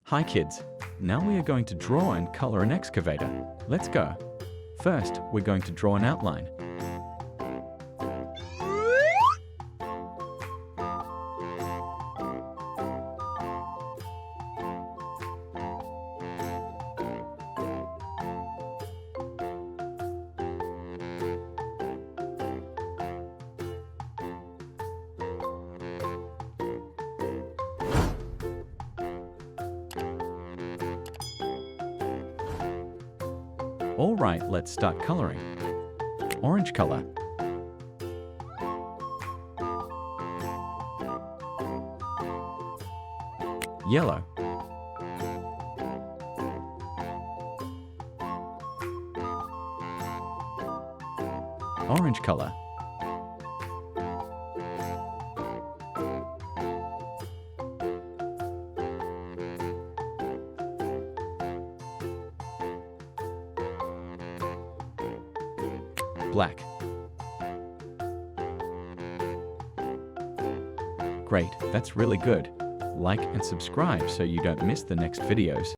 Hi kids, now we are going to draw and color an excavator. Let's go. First, we're going to draw an outline. Alright, let's start coloring. Orange color. Yellow. Orange color. Black. Great, that's really good. Like and subscribe so you don't miss the next videos.